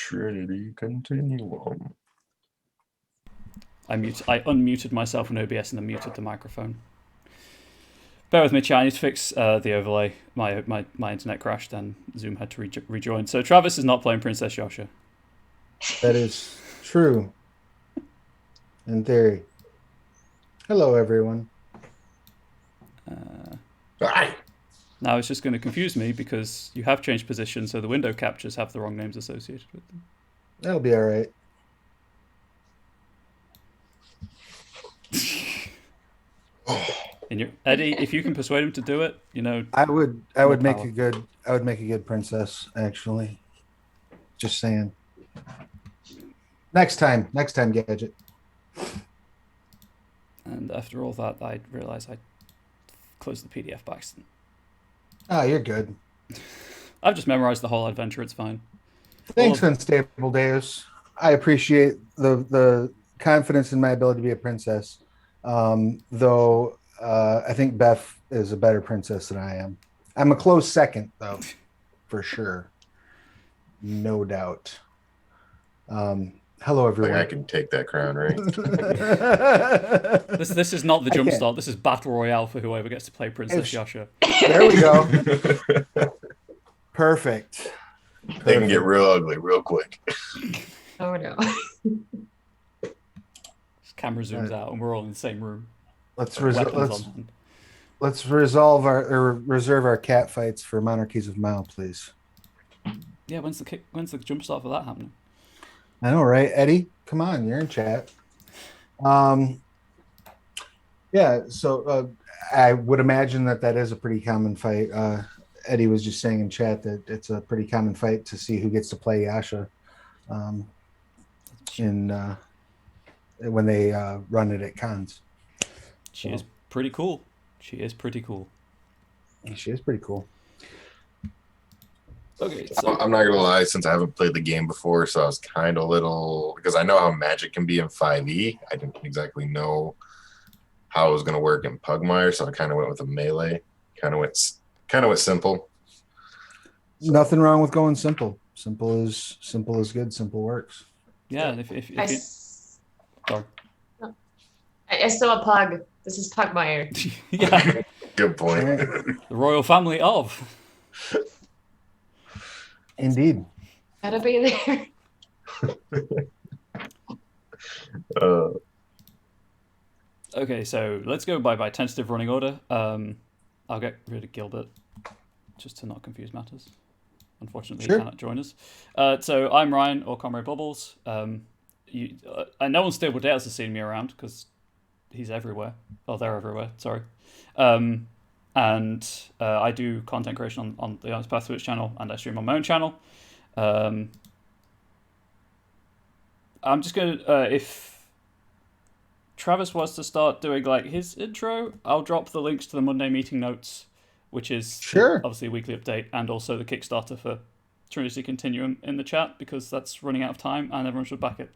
Trinity Continuum. I unmuted myself in OBS and then muted the microphone. Bear with me, chat. I need to fix the overlay. My internet crashed and Zoom had to rejoin. So Travis is not playing Princess Yasha. That is true. In theory. Hello, everyone. Hi. Now it's just going to confuse me because you have changed position, so the window captures have the wrong names associated with them. That'll be all right. And Eddie, if you can persuade him to do it, I would make power. a good princess, actually. Just saying. Next time, Gadget. And after all that, I realized I closed the PDF by accident. Oh, you're good. I've just memorized the whole adventure. It's fine. Thanks, Unstable Deus. I appreciate the confidence in my ability to be a princess. Though I think Beth is a better princess than I am. I'm a close second, though, for sure. No doubt. Hello, everyone. Like I can take that crown, right? This is not the Jumpstart. This is Battle Royale for whoever gets to play Princess Yasha. There we go. Perfect. They can get real ugly real quick. Oh no. This camera zooms out and we're all in the same room. Let's resolve or reserve our cat fights for Monarchies of Mao, please. Yeah, when's the Jumpstart for that happening? I know, right? Eddie, come on, you're in chat. Yeah, so I would imagine that is a pretty common fight. Eddie was just saying in chat that it's a pretty common fight to see who gets to play Yasha when they run it at cons. She is pretty cool. She is pretty cool. Okay, so I'm not gonna lie, since I haven't played the game before, so I was kind of little because I know how magic can be in 5e. I didn't exactly know how it was gonna work in Pugmire, so I kind of went with a melee. Kind of went simple. Nothing wrong with going simple. Simple is good. Simple works. Yeah, and I saw a pug. This is Pugmire. Yeah. Good point. The royal family of. Indeed. Gotta be there. Okay, so let's go by tentative running order. I'll get rid of Gilbert just to not confuse matters. Unfortunately, Sure. He cannot join us. So I'm Ryan, or Comrade Bubbles. No Unstable Deus has seen me around because he's everywhere. Oh, they're everywhere. Sorry. And I do content creation on the Onyx Path Twitch channel, and I stream on my own channel. I'm just gonna if Travis wants to start doing like his intro, I'll drop the links to the Monday meeting notes, which is obviously a weekly update, and also the Kickstarter for Trinity Continuum in the chat because that's running out of time and everyone should back it.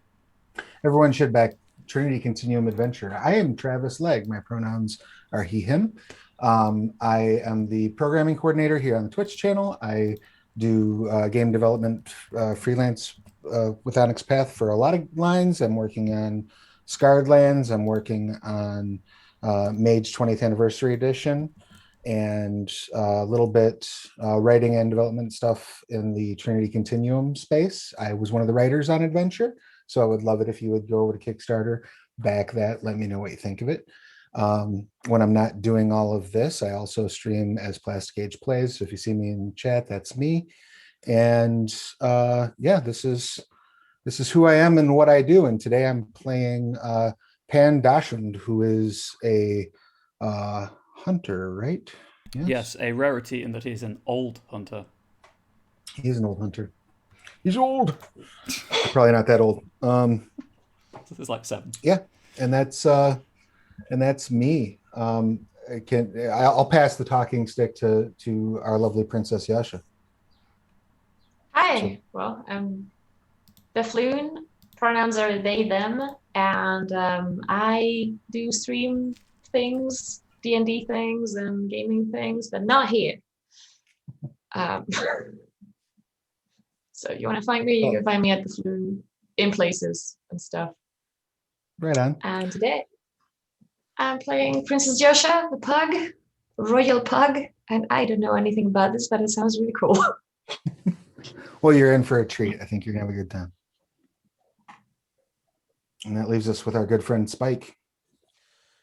Everyone should back Trinity Continuum Adventure. I am Travis Legg. My pronouns are he, him. I am the programming coordinator here on the Twitch channel. I do game development freelance with Onyx Path for a lot of lines. I'm working on Scarred Lands. I'm working on Mage 20th Anniversary Edition, and a little bit writing and development stuff in the Trinity Continuum space. I was one of the writers on Adventure, so I would love it if you would go over to Kickstarter, back that, let me know what you think of it. When I'm not doing all of this, I also stream as Plastic Age Plays. So if you see me in chat, that's me. And yeah, this is who I am and what I do. And today I'm playing Pan Dashund, who is a hunter, right? Yes, a rarity in that he's an old hunter. He's an old hunter. He's old. Probably not that old. This is like 7. Yeah, and that's me. I'll pass the talking stick to our lovely Princess Yasha. Hi. Well, I'm Befloon. Pronouns are they, them, and I do stream things, D&D things, and gaming things, but not here. So you want to find me, you can find me at the Flu in places and stuff. Right on. And today I'm playing Princess Josha, the pug, royal pug, and I don't know anything about this, but it sounds really cool. Well, you're in for a treat. I think you're gonna have a good time. And that leaves us with our good friend Spike.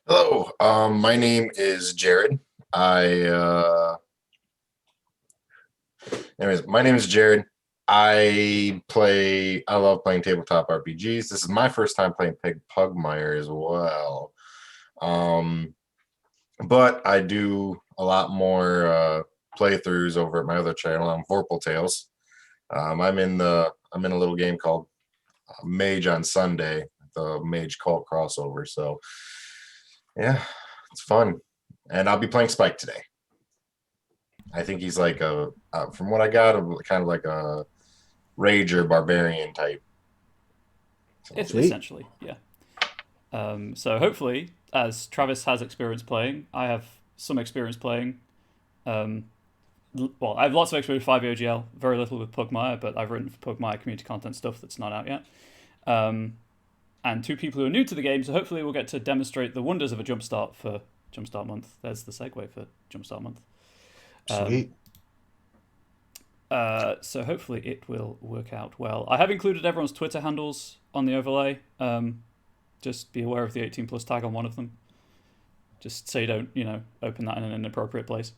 Hello, my name is Jared. Anyways, my name is Jared. I love playing tabletop RPGs. This is my first time playing Pugmire as well. But I do a lot more playthroughs over at my other channel on Vorpal Tales. I'm in a little game called Mage on Sunday, the Mage Cult crossover. So yeah, it's fun, and I'll be playing Spike today. I think he's like from what I got, kind of like a rager barbarian type. It's essentially, yeah. So hopefully, as Travis has experience playing, I have some experience playing. Well, I have lots of experience with 5e OGL, very little with Pugmire, but I've written for Pugmire community content stuff that's not out yet. And two people who are new to the game, so hopefully we'll get to demonstrate the wonders of a Jumpstart for Jumpstart Month. There's the segue for Jumpstart Month. Sweet. So hopefully it will work out well. I have included everyone's Twitter handles on the overlay. Just be aware of the 18+ tag on one of them. Just so you don't, open that in an inappropriate place.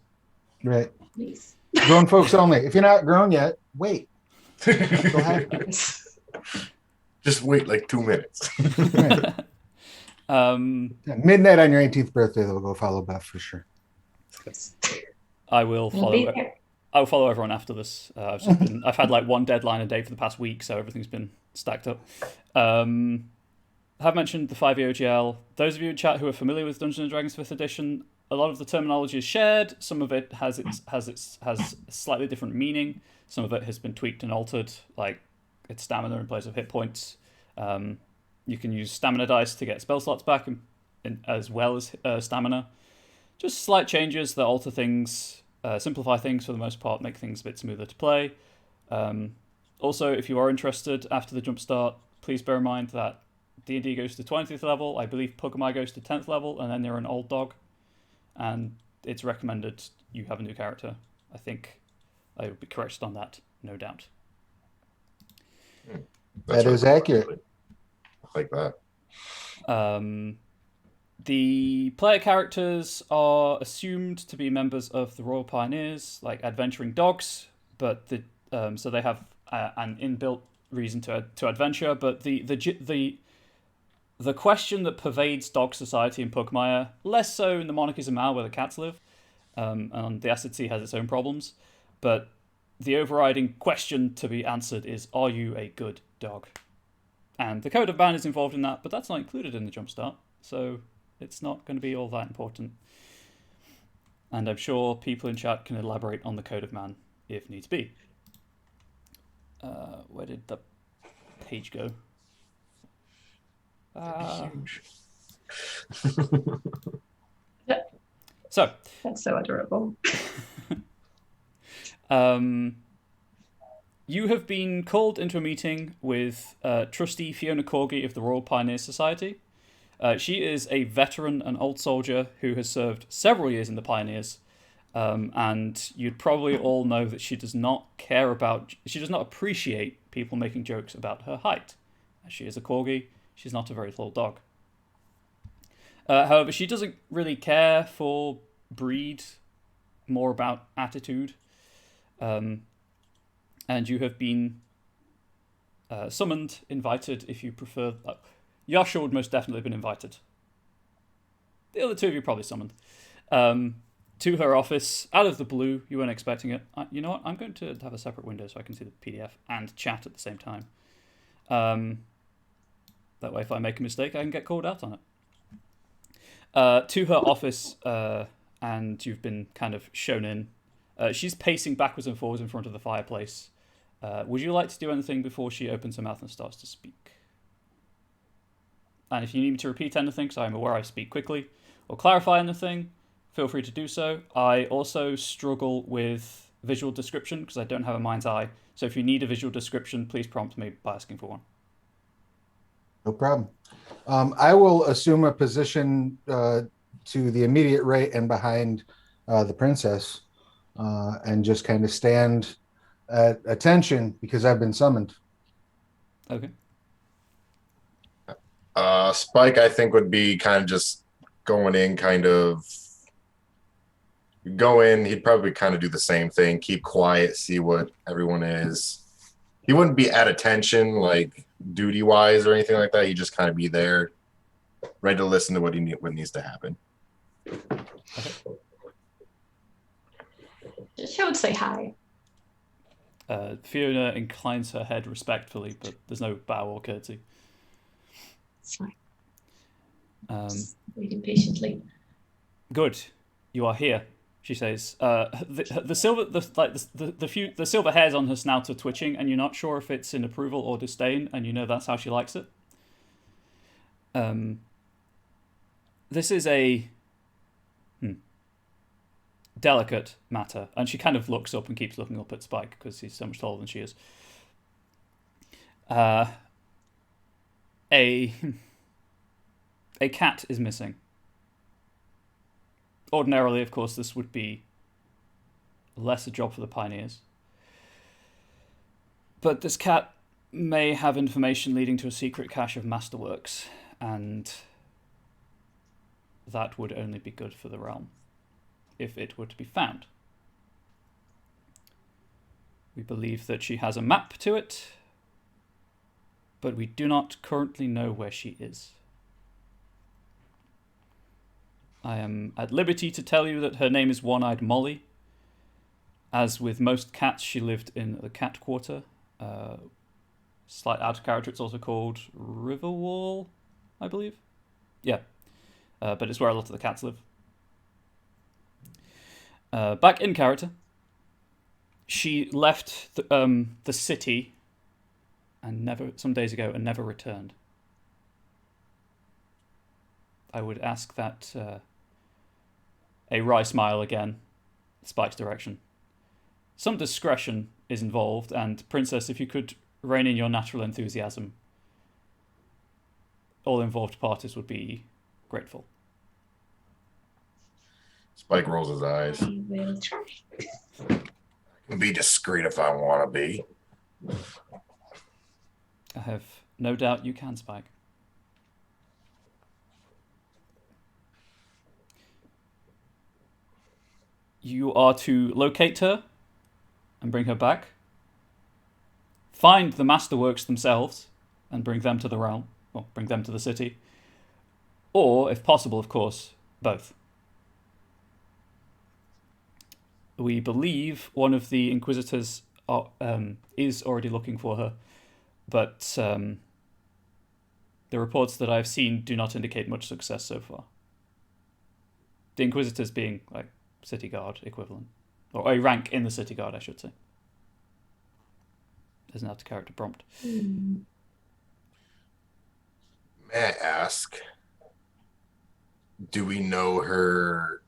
Right. Nice. Grown folks only. If you're not grown yet, wait. Just wait like 2 minutes. Midnight on your 18th birthday, they'll go follow Beth for sure. I will follow. I'll follow everyone after this. I've had like one deadline a day for the past week, so everything's been stacked up. I have mentioned the 5e OGL. Those of you in chat who are familiar with Dungeons and Dragons 5th edition, a lot of the terminology is shared. Some of it has slightly different meaning. Some of it has been tweaked and altered, like it's stamina in place of hit points. You can use stamina dice to get spell slots back, as well as stamina. Just slight changes that alter things, simplify things for the most part, make things a bit smoother to play. Also, if you are interested after the Jumpstart, please bear in mind that D&D goes to 20th level. I believe Pugmire goes to 10th level, and then you're an old dog. And it's recommended you have a new character. I think I would be corrected on that, no doubt. That is accurate. I like that. The player characters are assumed to be members of the Royal Pioneers, like adventuring dogs, but so they have an inbuilt reason to adventure. But the question that pervades dog society in Pugmire, less so in the Monarchies of Mal where the cats live, and the Acid Sea has its own problems, but the overriding question to be answered is, are you a good dog? And the Code of Man is involved in that, but that's not included in the Jumpstart, so it's not going to be all that important. And I'm sure people in chat can elaborate on the Code of Man if needs be. Where did the page go? Huge. So That's so adorable. You have been called into a meeting with trustee Fiona Corgi of the Royal Pioneer Society. She is a veteran and old soldier who has served several years in the Pioneers, and you'd probably all know that she does not appreciate people making jokes about her height. As she is a Corgi, she's not a very tall dog. However, she doesn't really care for breed, more about attitude. And you have been summoned, invited, if you prefer. Yasha would most definitely have been invited. The other two of you probably summoned. To her office, out of the blue. You weren't expecting it. You know what? I'm going to have a separate window so I can see the PDF and chat at the same time. That way, if I make a mistake, I can get called out on it. To her office, and you've been kind of shown in. She's pacing backwards and forwards in front of the fireplace. Would you like to do anything before she opens her mouth and starts to speak? And if you need me to repeat anything, so I'm aware I speak quickly, or clarify anything, feel free to do so. I also struggle with visual description because I don't have a mind's eye. So if you need a visual description, please prompt me by asking for one. No problem. I will assume a position to the immediate right and behind the princess and just kind of stand at attention because I've been summoned. Okay. Spike, I think, would be kind of just going in, he'd probably kind of do the same thing, keep quiet, see what everyone is. He wouldn't be at attention, like duty-wise or anything like that. He'd just kind of be there, ready to listen to what needs to happen. Okay. She would say hi. Fiona inclines her head respectfully, but there's no bow or curtsy. It's fine. Just waiting patiently. Good, you are here, she says. The silver hairs on her snout are twitching, and you're not sure if it's in approval or disdain, and you know that's how she likes it. This is a delicate matter, and she kind of looks up and keeps looking up at Spike because he's so much taller than she is. A cat is missing. Ordinarily, of course, this would be less a job for the pioneers. But this cat may have information leading to a secret cache of masterworks, and that would only be good for the realm if it were to be found. We believe that she has a map to it, but we do not currently know where she is. I am at liberty to tell you that her name is One-Eyed Molly. As with most cats, she lived in the cat quarter. Slight out of character, it's also called Riverwall, I believe. Yeah, but it's where a lot of the cats live. Back in character, she left the city and some days ago and never returned. I would ask that a wry smile again, Spike's direction. Some discretion is involved, and Princess, if you could rein in your natural enthusiasm, all involved parties would be grateful. Spike rolls his eyes. I will try. I can be discreet if I want to be. I have no doubt you can, Spike. You are to locate her and bring her back. Find the masterworks themselves and bring them to the realm, or bring them to the city. Or, if possible, of course, both. We believe one of the Inquisitors is already looking for her, but the reports that I've seen do not indicate much success so far. The Inquisitors being, like, City Guard equivalent. Or a rank in the City Guard, I should say. There's an out-of-character prompt. May I ask, do we know her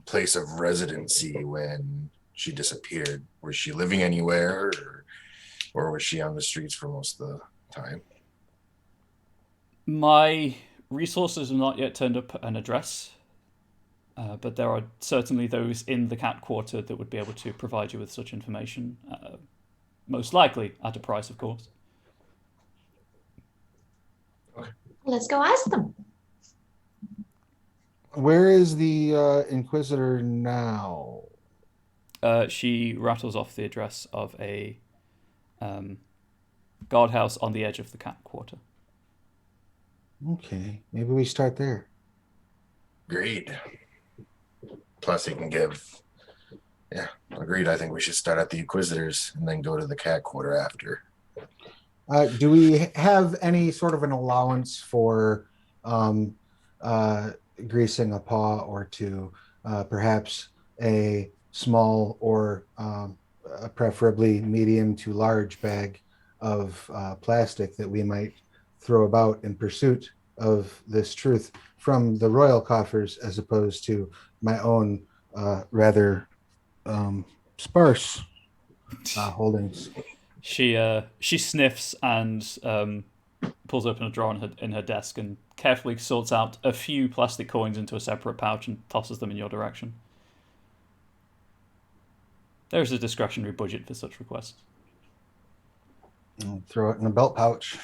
place of residency when she disappeared? Was she living anywhere, or was she on the streets for most of the time? My resources have not yet turned up an address, but there are certainly those in the cat quarter that would be able to provide you with such information. Most likely at a price, of course. Let's go ask them. Where is the Inquisitor now? She rattles off the address of a guardhouse on the edge of the cat quarter. Okay, maybe we start there. Agreed. Plus, he can give. Yeah, agreed. I think we should start at the Inquisitors and then go to the cat quarter after. Do we have any sort of an allowance for greasing a paw or two, perhaps a small or preferably medium to large bag of plastic that we might throw about in pursuit of this truth from the royal coffers, as opposed to my own rather sparse holdings. She sniffs and pulls open a drawer in her desk and carefully sorts out a few plastic coins into a separate pouch and tosses them in your direction. There is a discretionary budget for such requests. I'll throw it in a belt pouch.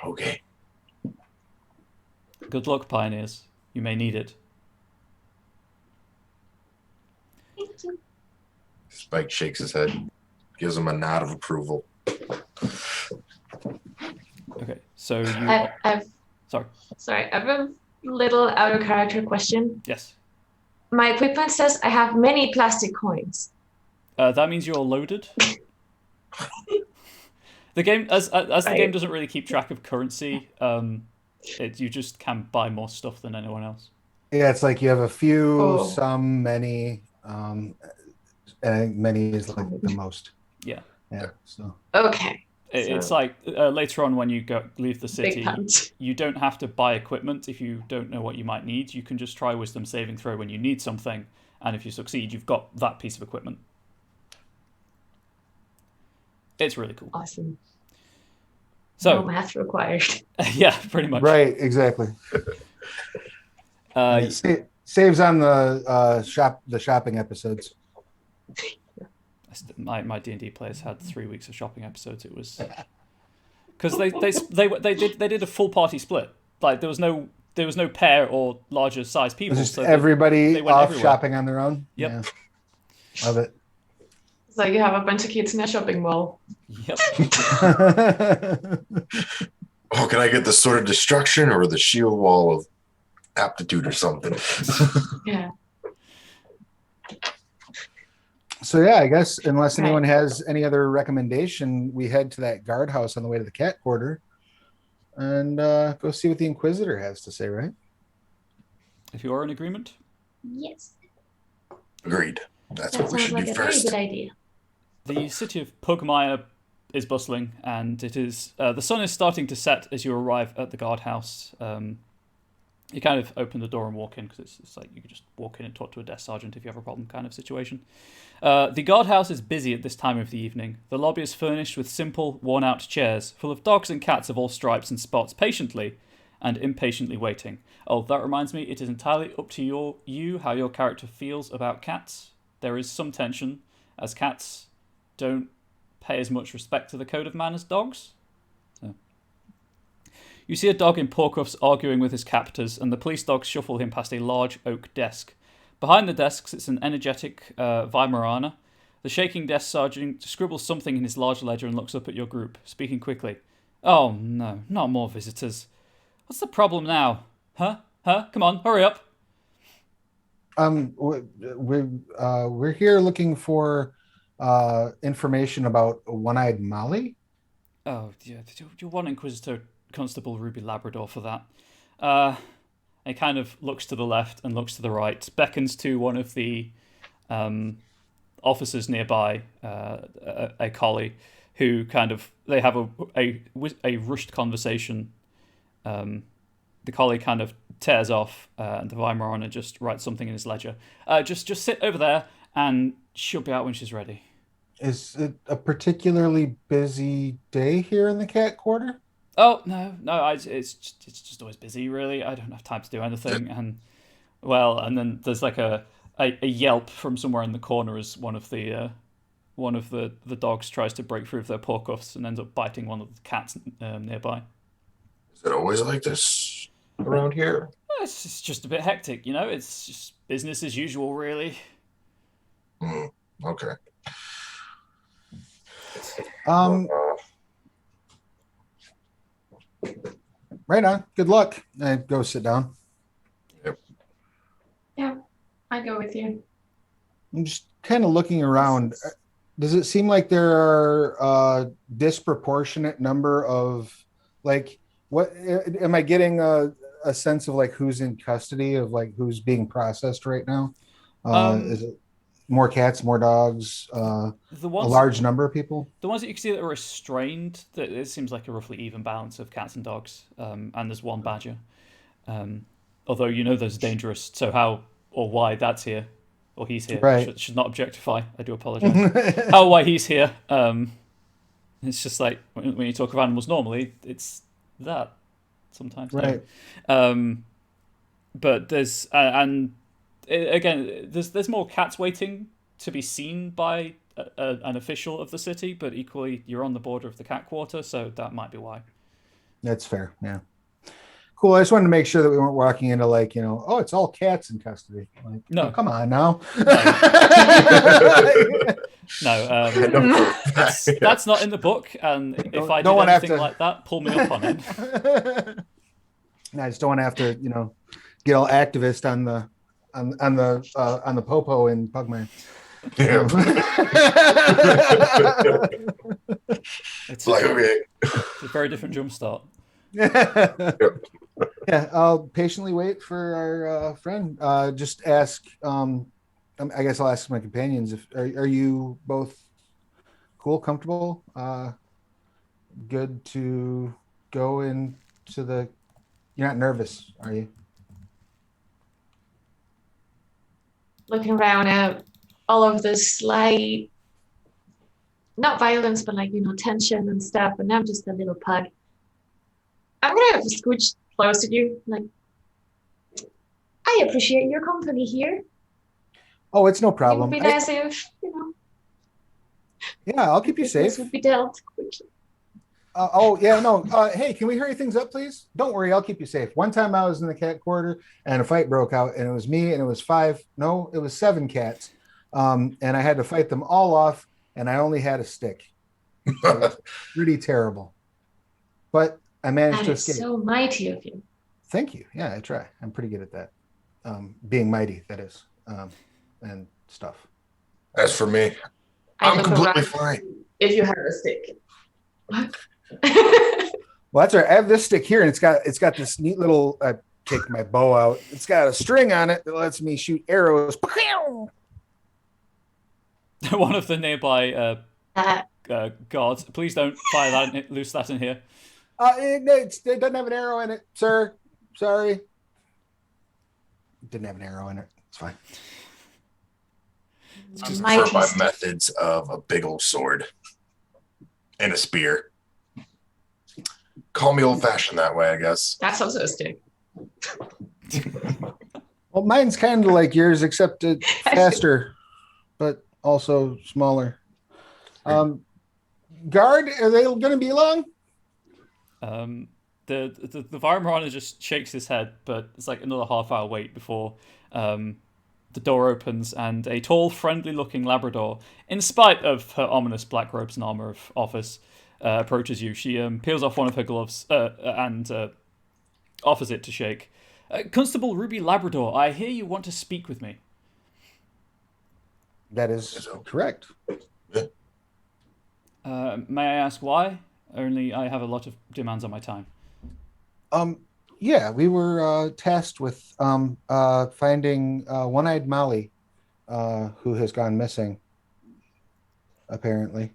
Okay. Good luck, pioneers. You may need it. Thank you. Spike shakes his head, gives him a nod of approval. Okay, so you. Sorry, I have a little out of character question. Yes. My equipment says I have many plastic coins. That means you're loaded. The game, as the game doesn't really keep track of currency, you just can buy more stuff than anyone else. Yeah, it's like you have a few, some, many. And many is like the most. Yeah. So. Okay. It's like later on when you leave the city, you don't have to buy equipment if you don't know what you might need. You can just try wisdom saving throw when you need something, and if you succeed, you've got that piece of equipment. It's really cool. Awesome. So no math required. Yeah, pretty much. Right, exactly. It saves on the shopping episodes. My D&D players had 3 weeks of shopping episodes. It was because they did a full party split. Like there was no pair or larger size people. Just so everybody they went off everywhere. shopping on their own. Yep. Yeah. Love it. It's like you have a bunch of kids in a shopping mall. Yep. Oh, can I get the sword of destruction or the shield wall of aptitude or something? Yeah. So yeah, I guess unless anyone has any other recommendation, we head to that guardhouse on the way to the cat quarter and go see what the Inquisitor has to say, right? If you are in agreement. Yes. Agreed. That's what we should do first. Very good idea. The city of Pugmire is bustling, and it is the sun is starting to set as you arrive at the guardhouse. You kind of open the door and walk in because it's like you could just walk in and talk to a desk sergeant if you have a problem kind of situation. The guardhouse is busy at this time of the evening. The lobby is furnished with simple, worn-out chairs full of dogs and cats of all stripes and spots patiently and impatiently waiting. Oh, that reminds me, it is entirely up to you how your character feels about cats. There is some tension, as cats don't pay as much respect to the code of man as dogs. So. You see a dog in paw cuffs arguing with his captors, and the police dogs shuffle him past a large oak desk. Behind the desk sits an energetic Weimaraner. The shaking desk sergeant scribbles something in his large ledger and looks up at your group, speaking quickly. Oh no, not more visitors. What's the problem now? Huh? Come on, hurry up. We're here looking for information about One-Eyed Molly. Oh, yeah. You want Inquisitor Constable Ruby Labrador for that. He kind of looks to the left and looks to the right, beckons to one of the officers nearby, a collie, who kind of, they have a rushed conversation. The collie kind of tears off, and the Weimaraner just writes something in his ledger. Just sit over there, and she'll be out when she's ready. Is it a particularly busy day here in the cat quarter? Oh no! It's just always busy. Really, I don't have time to do anything. And then there's like a yelp from somewhere in the corner as one of the dogs tries to break through their paw cuffs and ends up biting one of the cats nearby. Is it always like this around here? It's just a bit hectic, you know. It's just business as usual, really. Okay. Right on. Good luck. Go sit down. Yep. Yeah, I go with you. I'm just kind of looking around. Does it seem like there are a disproportionate number of, like, what am I getting a sense of, like, who's in custody, of like who's being processed right now? Is it more cats, more dogs, a large number of people? The ones that you can see that are restrained, it seems like a roughly even balance of cats and dogs, and there's one badger. Although you know those are dangerous, so how or why that's here, or he's here, Right. should not objectify. I do apologize. How or why he's here. It's just like when you talk of animals normally, it's that sometimes. Right. But there's again, there's more cats waiting to be seen by an official of the city, but equally you're on the border of the cat quarter, so that might be why. That's fair. Yeah. Cool. I just wanted to make sure that we weren't walking into like, oh, it's all cats in custody. Like, No. oh, come on now. No, that's not in the book, and if I did anything like that, pull me up on it. I just don't want to have to, get all activist on the popo in Pugmire. Yeah. It's like, it's a very different Jumpstart. Yeah, I'll patiently wait for our friend. Just ask. I guess I'll ask my companions if are you both cool, comfortable, good to go into the. You're not nervous, are you? Looking around at all of this slight, not violence, but like, tension and stuff. And I'm just a little pug. I'm gonna scooch close to you. Like, I appreciate your company here. Oh, it's no It problem. would be nice if, Yeah, I'll keep you safe. This would be dealt quickly. Hey, can we hurry things up, please? Don't worry, I'll keep you safe. One time I was in the cat quarter and a fight broke out, and it was me and it was 7 cats. And I had to fight them all off, and I only had a stick. It was pretty terrible. But I managed to escape. So mighty of you. Thank you. Yeah, I try. I'm pretty good at that. Being mighty, that is. And stuff. As for me, I'm completely fine. If you have a stick. Well, that's right. I have this stick here, and it's got this neat little. I take my bow out. It's got a string on it that lets me shoot arrows. One of the nearby guards. Please don't fire that. Loose that in here. It doesn't have an arrow in it, sir. Sorry. It didn't have an arrow in it. It's fine. I prefer my methods of a big old sword and a spear. Call me old-fashioned that way, I guess. That's also a stick. Well, mine's kind of like yours, except it's faster, but also smaller. Guard, are they going to be long? The Weimaraner just shakes his head, but it's like another half-hour wait before the door opens and a tall, friendly-looking Labrador, in spite of her ominous black robes and armor of office, approaches you. She peels off one of her gloves and offers it to shake. Constable Ruby Labrador, I hear you want to speak with me. That is correct. May I ask why? Only I have a lot of demands on my time. Yeah, we were tasked with finding One-Eyed Molly, who has gone missing, apparently.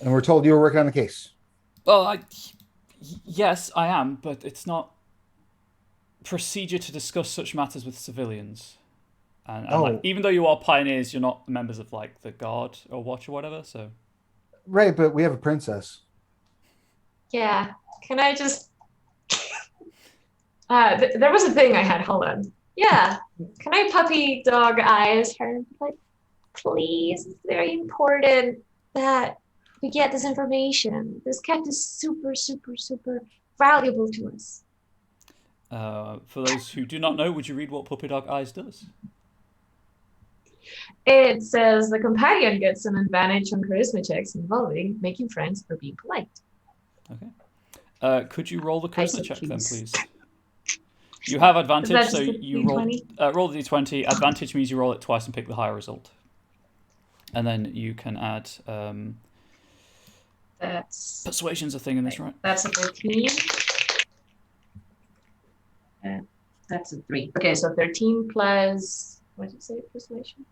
And we're told you were working on the case. Well, yes, I am, but it's not procedure to discuss such matters with civilians. And like, even though you are pioneers, you're not members of like the guard or watch or whatever. So, right, but we have a princess. Yeah, can I just? There was a thing I had. Hold on. Yeah, can I puppy dog eyes her? Like, please, it's very important that we get this information. This cat is super, super, super valuable to us. For those who do not know, would you read what Puppy Dog Eyes does? It says the companion gets an advantage on charisma checks involving making friends or being polite. Okay. Could you roll the charisma check then, please? You have advantage, so you roll the d20. Advantage means you roll it twice and pick the higher result. And then you can add... That's persuasion's a thing in this, right? That's a 13. That's a 3. Okay, so 13 plus, what did you say, persuasion?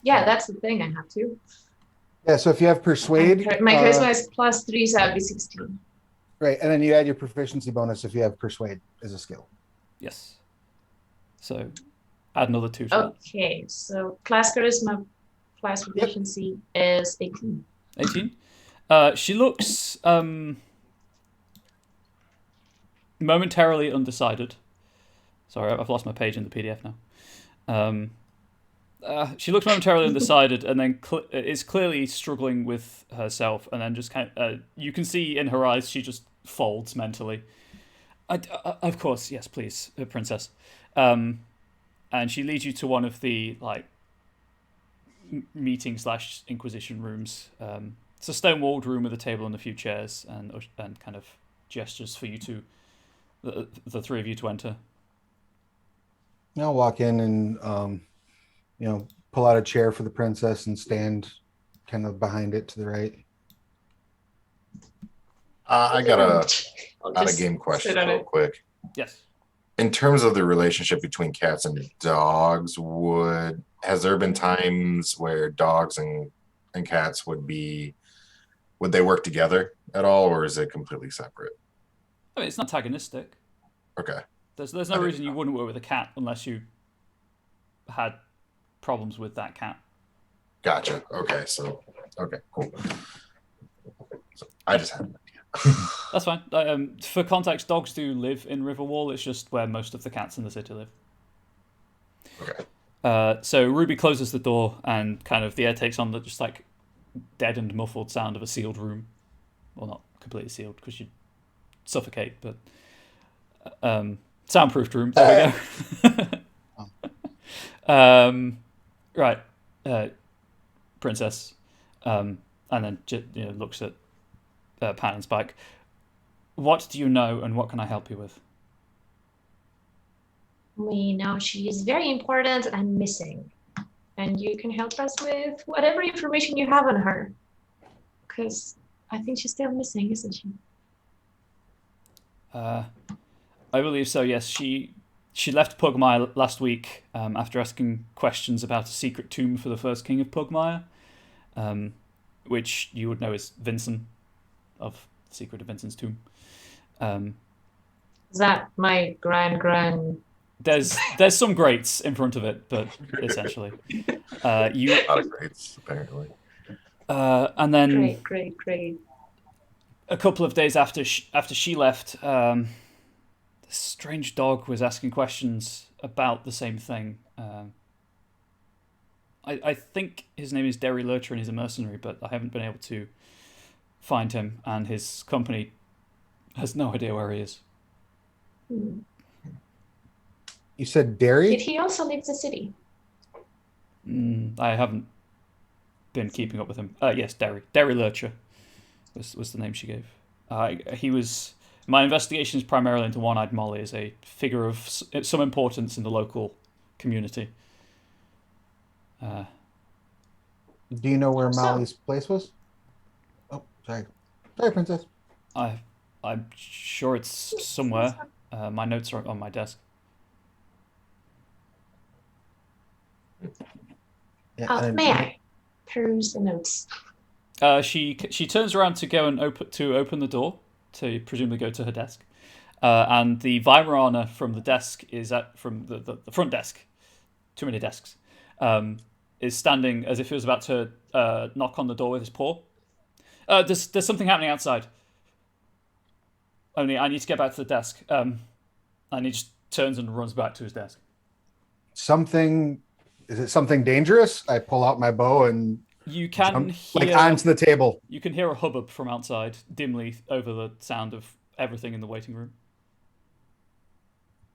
Yeah, that's the thing I have too. Yeah, so if you have persuade... My charisma is plus 3, so that would be 16. Right, and then you add your proficiency bonus if you have persuade as a skill. Yes. So add another 2 to that. Okay, so class charisma plus proficiency is 18. 18. She looks momentarily undecided. Sorry, I've lost my page in the PDF now. She looks momentarily undecided, and then is clearly struggling with herself, and then just you can see in her eyes she just folds mentally. Of course, yes, please, princess. And she leads you to one of the meeting / inquisition rooms. It's a stone-walled room with a table and a few chairs, and kind of gestures for you to the 3 of you to enter. I'll walk in and pull out a chair for the princess and stand kind of behind it to the right. I got a game question real quick. Yes. In terms of the relationship between cats and dogs, has there been times where dogs and cats would they work together at all, or is it completely separate? I mean, it's not antagonistic. Okay. There's no reason you wouldn't work with a cat unless you had problems with that cat. Gotcha. Okay. Okay, cool. So I just had an idea. That's fine. For context, dogs do live in Riverwall. It's just where most of the cats in the city live. Okay. So Ruby closes the door, and kind of the air takes on the just deadened, muffled sound of a sealed room. Well, not completely sealed because you'd suffocate, but soundproofed room. There we go. Right, princess, and then looks at Pan and Spike. What do you know, and what can I help you with? We know she is very important and missing, and you can help us with whatever information you have on her, because I think she's still missing, isn't she? I believe so. Yes, she left Pugmire last week after asking questions about a secret tomb for the first king of Pugmire, which you would know is Vinsen, of the Secret of Vinsen's Tomb. Is that my grand? There's some grates in front of it, but essentially, a lot of grates apparently. And then Great. A couple of days after she left, this strange dog was asking questions about the same thing. I think his name is Derry Lurcher and he's a mercenary, but I haven't been able to find him, and his company has no idea where he is. You said Derry? Did he also leave the city? I haven't been keeping up with him. Yes, Derry. Derry Lurcher was the name she gave. He was... My investigation is primarily into One-Eyed Molly as a figure of some importance in the local community. Do you know where Molly's place was? Oh, sorry. Sorry, princess. I'm sure it's somewhere. My notes are on my desk. Yeah, may I peruse the notes? She turns around to go and open the door to presumably go to her desk, and the Weimaraner from the desk from the front desk. Too many desks. Is standing as if he was about to knock on the door with his paw. There's something happening outside. Only I need to get back to the desk. And he just turns and runs back to his desk. Is it something dangerous? I pull out my bow and you can hear onto the table. You can hear a hubbub from outside, dimly over the sound of everything in the waiting room.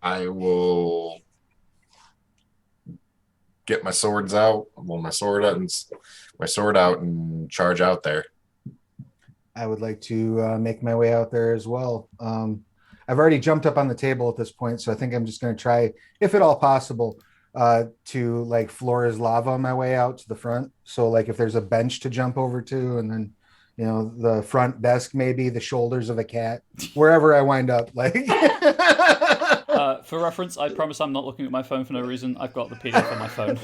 I will get my swords out. My sword out and charge out there. I would like to make my way out there as well. I've already jumped up on the table at this point, so I think I'm just going to try, if at all possible, to floor is lava my way out to the front. So if there's a bench to jump over to, and then the front desk, maybe the shoulders of a cat, wherever I wind up. For reference, I promise I'm not looking at my phone for no reason. I've got the PDF on my phone.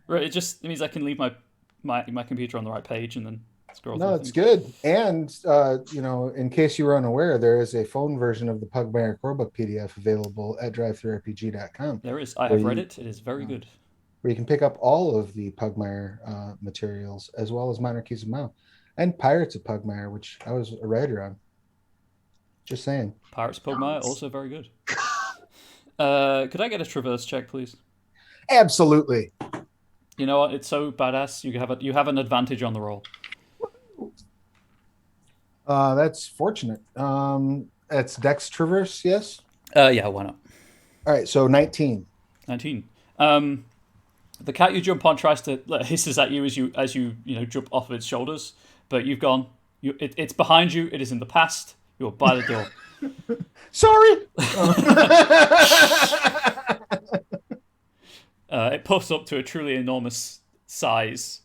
Right, it just means I can leave my computer on the right page, and then No, it's good. And, in case you were unaware, there is a phone version of the Pugmire Corebook PDF available at drivethroughrpg.com. There is. I have read it. It is very good. Where you can pick up all of the Pugmire materials, as well as Monarchies of Mao and Pirates of Pugmire, which I was a writer on. Just saying. Pirates of Pugmire, also very good. Could I get a traverse check, please? Absolutely. You know what? It's so badass. You have an advantage on the roll. That's fortunate. That's Dex Traverse, yes? Yeah, why not? All right, so 19. 19. The cat you jump on tries to hisses at you as you jump off of its shoulders, but you've gone. It's behind you. It is in the past. You're by the door. Sorry. It puffs up to a truly enormous size.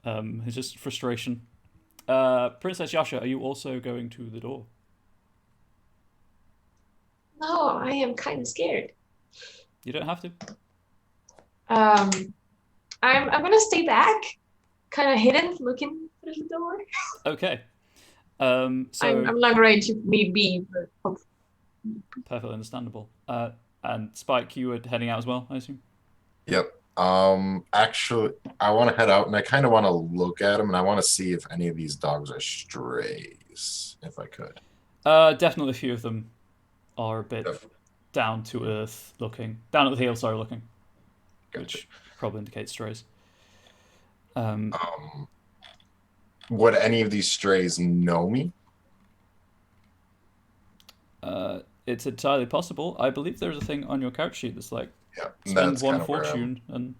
It's just frustration. Princess Yasha, are you also going to the door? No, I am kind of scared. You don't have to. I'm gonna stay back, kind of hidden, looking for the door. Okay. So I'm not going to be, but perfectly understandable. And Spike, you were heading out as well, I assume. Yep. Actually, I want to head out, and I kind of want to look at them, and I want to see if any of these dogs are strays, if I could. Definitely a few of them are a bit down to earth looking, down at the heel, sorry, looking, Gotcha. which probably indicates strays. Would any of these strays know me? It's entirely possible. I believe there's a thing on your character sheet that's like, spend one fortune and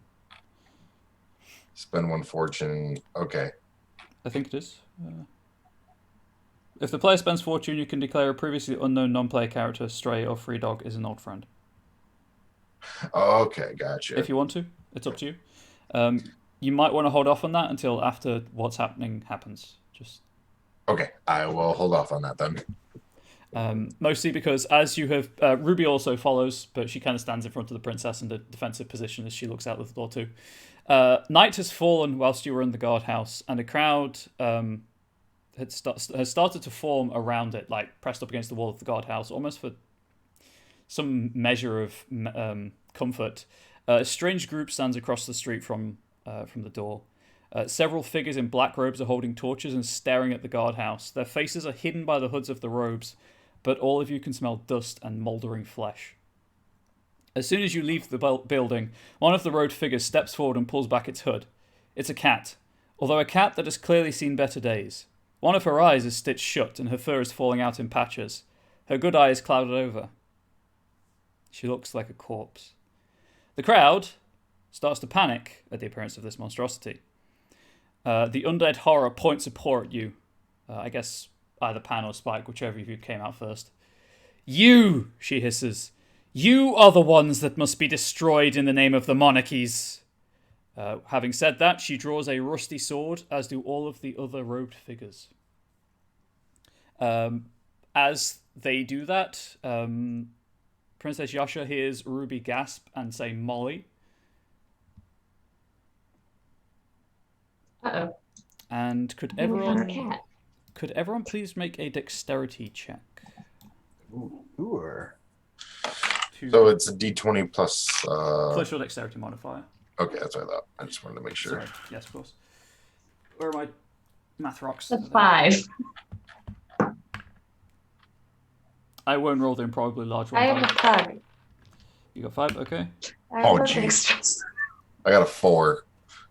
spend 1 fortune. Okay. I think it is. If the player spends fortune, you can declare a previously unknown non-player character, stray, or free dog is an old friend. Okay, gotcha. If you want to, it's up to you. You might want to hold off on that until after what's happening happens. Just okay, I will hold off on that then. Mostly because as you have, Ruby also follows, but she kind of stands in front of the princess in the defensive position as she looks out the door too. Night has fallen whilst you were in the guardhouse, and a crowd has started to form around it, like pressed up against the wall of the guardhouse, almost for some measure of comfort. A strange group stands across the street from the door. Several figures in black robes are holding torches and staring at the guardhouse. Their faces are hidden by the hoods of the robes, but all of you can smell dust and mouldering flesh. As soon as you leave the building, one of the robed figures steps forward and pulls back its hood. It's a cat, although a cat that has clearly seen better days. One of her eyes is stitched shut and her fur is falling out in patches. Her good eye is clouded over. She looks like a corpse. The crowd starts to panic at the appearance of this monstrosity. The undead horror points a paw at you. I guess either Pan or Spike, whichever of you came out first. You, she hisses. You are the ones that must be destroyed in the name of the monarchies. Having said that, she draws a rusty sword, as do all of the other robed figures. As they do that, Princess Yasha hears Ruby gasp and say Molly. Uh-oh. And could everyone please make a dexterity check? Sure. So it's a D20 plus... plus your dexterity modifier. Okay, that's what I thought. I just wanted to make sure. Sorry. Yes, of course. Where are my math rocks? That's 5. I won't roll the improbably large one. I have a pug. You got 5, okay. Oh, jeez. I got a 4.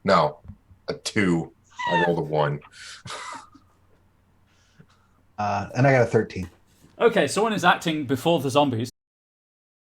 No, a 2. I rolled a 1. And I got a 13. Okay, someone is acting before the zombies.